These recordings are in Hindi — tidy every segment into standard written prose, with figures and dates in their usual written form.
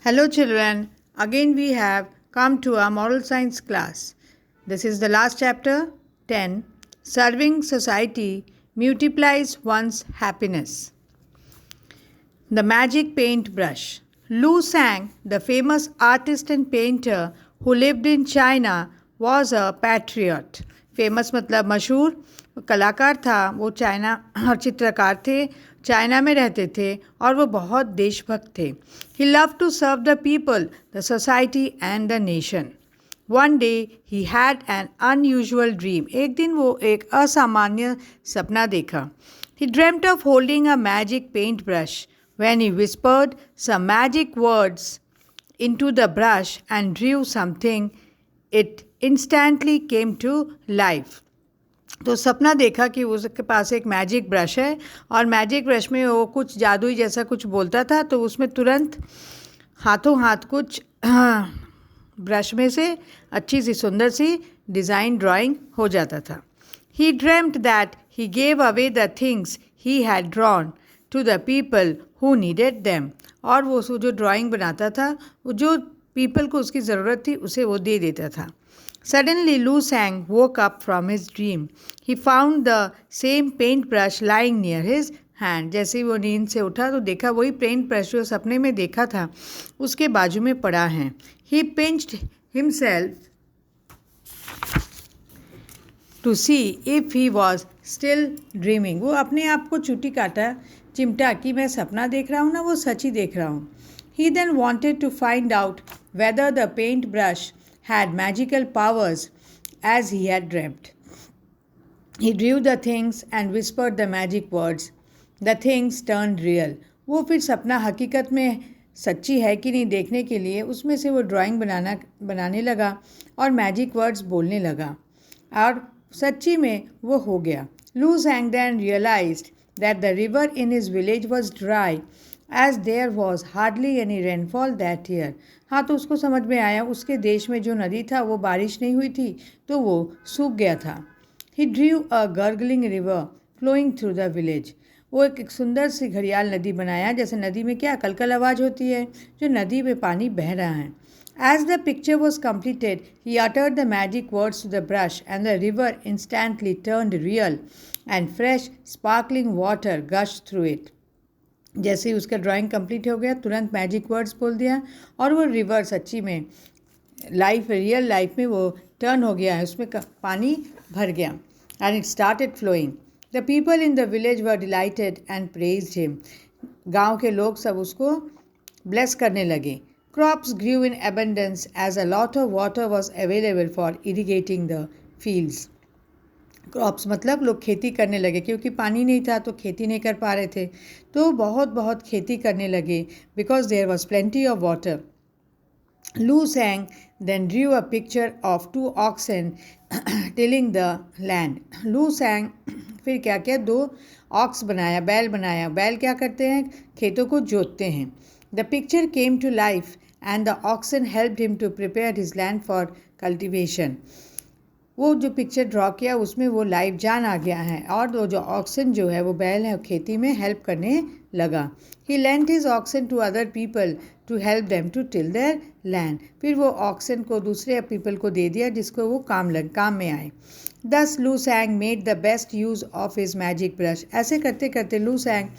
Hello, children. Again, we have come to our moral science class. This is the last chapter 10. Serving society multiplies one's happiness. The magic paintbrush. Lu Sang, the famous artist and painter who lived in China, was a patriot. Famous मतलब मशहूर कलाकार था वो चाइना और चित्रकार थे चाइना में रहते थे और वो बहुत देशभक्त थे he love to serve the people the society and the nation one day he had an unusual dream एक दिन वो एक असामान्य सपना देखा he dreamed of holding a magic paint brush when he whispered some magic words into the brush and drew something, it instantly came to life. तो सपना देखा कि उसके पास एक मैजिक ब्रश है और मैजिक ब्रश में वो कुछ जादुई जैसा कुछ बोलता था तो उसमें तुरंत हाथों हाथ कुछ ब्रश में से अच्छी सी सुंदर सी डिज़ाइन ड्राइंग हो जाता था he dreamed that he gave away the things he had drawn to the people who needed them और वो जो ड्राइंग बनाता था वो जो पीपल को उसकी ज़रूरत थी उसे वो दे देता था suddenly Lu Sang woke up from his dream he found the same paint brush lying near his hand जैसे ही वो नींद से उठा तो देखा वही पेंट ब्रश जो सपने में देखा था उसके बाजू में पड़ा है he pinched himself to see if he was still dreaming वो अपने आप को चुटी काटा चिमटा कि मैं सपना देख रहा हूँ ना वो सच ही देख रहा हूँ he then wanted to find out whether the paint brush had magical powers as he had dreamed he drew the things and whispered the magic words the things turn real वो फिर सपना हकीकत में सच्ची है कि नहीं देखने के लिए उसमें से वो ड्राइंग बनाने लगा और मैजिक वर्ड्स बोलने लगा और सच्ची में वो हो गया Lu सैंग then realized that the river in his village was dry as there was hardly any rainfall that year. हाँ तो उसको समझ में आया उसके देश में जो नदी था वो बारिश नहीं हुई थी तो वो सूख गया था He drew a gurgling river flowing through the village. वो एक सुंदर सी घड़ियाल नदी बनाया जैसे नदी में क्या कलकल आवाज़ होती है जो नदी में पानी बह रहा है As the picture was completed, he uttered the magic words to the brush and the river instantly turned real and fresh sparkling water gushed through it. जैसे ही उसका ड्राइंग कंप्लीट हो गया तुरंत मैजिक वर्ड्स बोल दिया और वो रिवर सच्ची में रियल लाइफ में वो टर्न हो गया है उसमें पानी भर गया and it started flowing. The people in the village were delighted and praised him. गांव के लोग सब उसको ब्लेस करने लगे Crops grew in abundance as a lot of water was available for irrigating the fields. Crops मतलब लोग खेती करने लगे क्योंकि पानी नहीं था तो खेती नहीं कर पा रहे थे तो बहुत बहुत खेती करने लगे because there was plenty of water Lu सैंग then drew a picture of two oxen tilling the land Lu sang फिर क्या किया दो ऑक्स बनाया बैल क्या करते हैं खेतों को जोतते हैं the picture came to life and the oxen helped him to prepare his land for cultivation. वो जो पिक्चर ड्रॉ किया उसमें वो लाइव जान आ गया है और वो जो ऑक्सन जो है वो बैल है खेती में हेल्प करने लगा he lent his oxen to other people to help them to till their land फिर वो ऑक्सन को दूसरे पीपल को दे दिया जिसको वो काम में आए दस लू सैंग made the best use of his magic brush ऐसे करते करते लू सैंग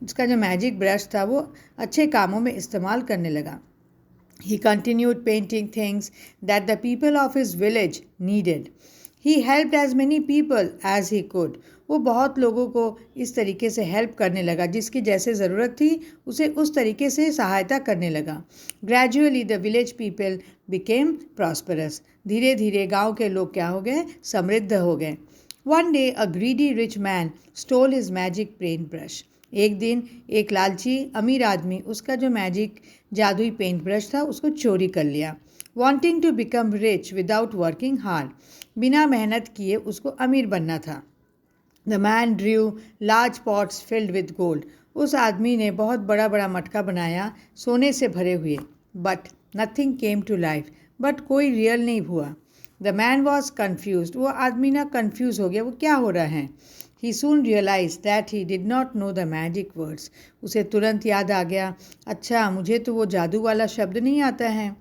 उसका जो मैजिक ब्रश था वो अच्छे कामों में इस्तेमाल करने लगा He continued painting things that the people of his village needed. He helped as many people as he could. वो बहुत लोगों को इस तरीके से हेल्प करने लगा जिसकी जैसे ज़रूरत थी उसे उस तरीके से सहायता करने लगा Gradually the village people became prosperous. धीरे धीरे गांव के लोग क्या हो गए समृद्ध हो गए One day a greedy rich man stole his magic paintbrush. एक दिन एक लालची अमीर आदमी उसका जो मैजिक जादुई पेंट ब्रश था उसको चोरी कर लिया wanting to become rich without working hard बिना मेहनत किए उसको अमीर बनना था the man drew large pots filled with gold उस आदमी ने बहुत बड़ा बड़ा मटका बनाया सोने से भरे हुए but nothing came to life but कोई रियल नहीं हुआ द मैन वॉज कन्फ्यूज वो आदमी ना कन्फ्यूज़ हो गया वो क्या हो रहा है He soon realized that he did not know the magic words. उसे तुरंत याद आ गया, अच्छा मुझे तो वो जादू वाला शब्द नहीं आता है.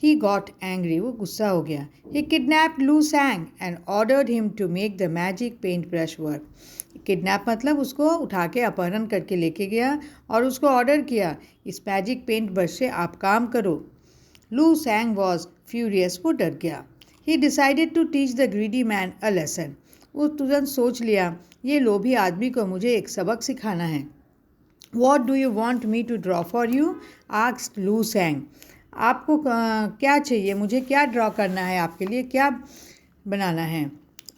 He got angry. वो गुस्सा हो गया. He kidnapped Lu Sang and ordered him to make the magic paintbrush work. Kidnap मतलब उसको उठा के अपहरण करके लेके गया और उसको ऑर्डर किया, इस मैजिक पेंट ब्रश से आप काम करो. लू सैंग वॉज फ्यूरियस. वो डर गया. He decided to teach the greedy man a lesson. वो तुरंत सोच लिया, ये लोभी आदमी को मुझे एक सबक सिखाना है. What do you want me to draw for you? Asked Lu Sang. आपको क्या चाहिए, मुझे क्या ड्रॉ करना है, आपके लिए क्या बनाना है?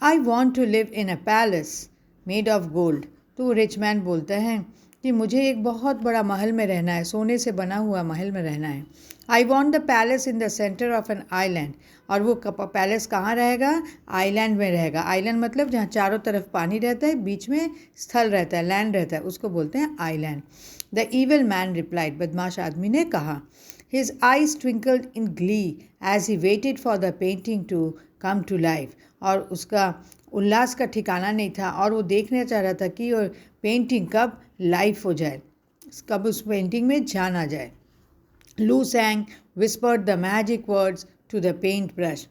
I want to live in a palace made of gold. तो रिच मैन बोलता है कि मुझे एक बहुत बड़ा महल में रहना है, सोने से बना हुआ महल में रहना है. I want the palace in the centre of an island. और वो पैलेस कहाँ रहेगा? आइलैंड में रहेगा. आइलैंड मतलब जहाँ चारों तरफ पानी रहता है, बीच में स्थल रहता है, लैंड रहता है, उसको बोलते हैं island. The evil man replied. बदमाश आदमी ने कहा. His eyes twinkled in glee as he waited for the painting to come to life. और उसका उल्लास का ठिकाना नहीं था और वो देखना चाह रहा था कि वो पेंटिंग कब लाइफ हो जाए, कब उस पेंटिंग में जान आ जाए. लू सैंग whispered the magic words to the paint brush.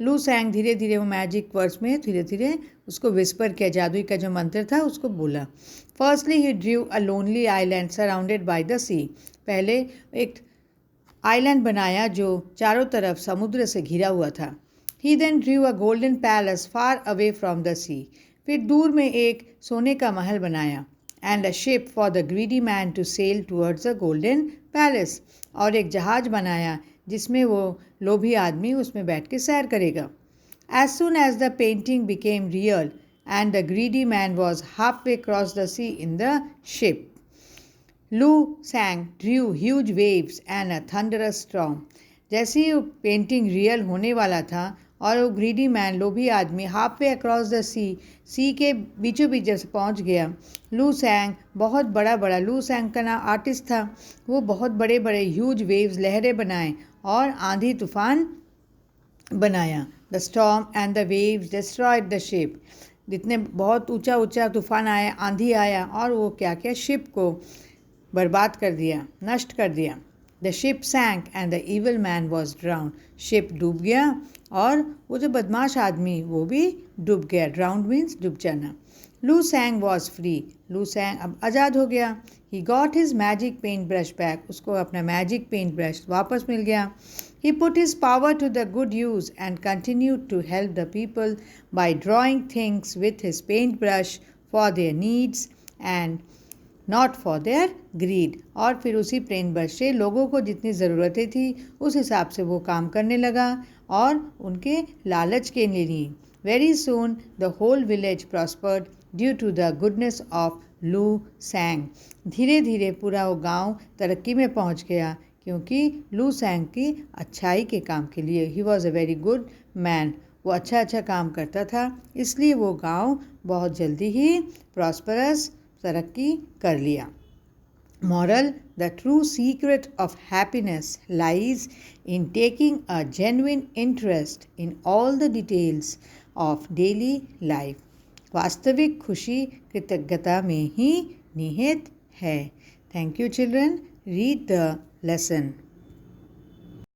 लू सैंग धीरे धीरे वो मैजिक वर्ड्स में धीरे धीरे उसको विस्पर किया, जादुई का जो मंत्र था उसको बोला. Firstly he drew a lonely island surrounded by the sea. पहले एक आइलैंड बनाया जो चारों तरफ समुद्र से घिरा हुआ था. He then drew a golden palace far away from the sea. फिर दूर में एक सोने का महल बनाया. And a ship for the greedy man to sail towards the golden palace. और एक जहाज बनाया जिसमें वो लोभी आदमी उसमें बैठ के सैर करेगा. As soon as the painting became real and the greedy man was half way cross the sea in the ship. Lu Sang drew huge waves and a thunderous storm. जैसे ही वो पेंटिंग रियल होने वाला था और वो ग्रीडी मैन लोभी आदमी हाफ वे अक्रॉस द सी के बीचों बीच जब पहुँच गया. लू सैंग बहुत बड़ा लू सैंग का नाम आर्टिस्ट था. वो बहुत बड़े बड़े ह्यूज वेव्स लहरें बनाए और आंधी तूफान बनाया. The storm and the waves destroyed the ship. जितने बहुत ऊंचा तूफान आया, आंधी आया और वो क्या क्या शिप को बर्बाद कर दिया, नष्ट कर दिया. The ship sank and the evil man was drown. Ship डूब गया और वो जो बदमाश आदमी वो भी डूब गया. ड्राउंड मीन्स डूब जाना. लू सैंग वॉज फ्री. लू सैंग अब आज़ाद हो गया. He got his magic paint brush back. उसको अपना मैजिक पेंट ब्रश वापस मिल गया. He put his power to the good use and continued to help the people by drawing things with his paint brush for their needs and not for their greed. और फिर उसी पेंट ब्रश से लोगों को जितनी ज़रूरतें थी उस हिसाब से वो काम करने लगा और उनके लालच के लिए नहीं. Very soon the whole village prospered due to the goodness of Lu Sang. धीरे धीरे पूरा वो गांव तरक्की में पहुंच गया क्योंकि लू सैंग की अच्छाई के काम के लिए. He was a very good man. वो अच्छा काम करता था, इसलिए वो गांव बहुत जल्दी ही प्रॉस्परस तरक्की कर लिया. Moral: the true secret of happiness lies in taking a genuine interest in all the details of daily life. वास्तविक खुशी कृतज्ञता में ही निहित है. Thank you children. Read the lesson.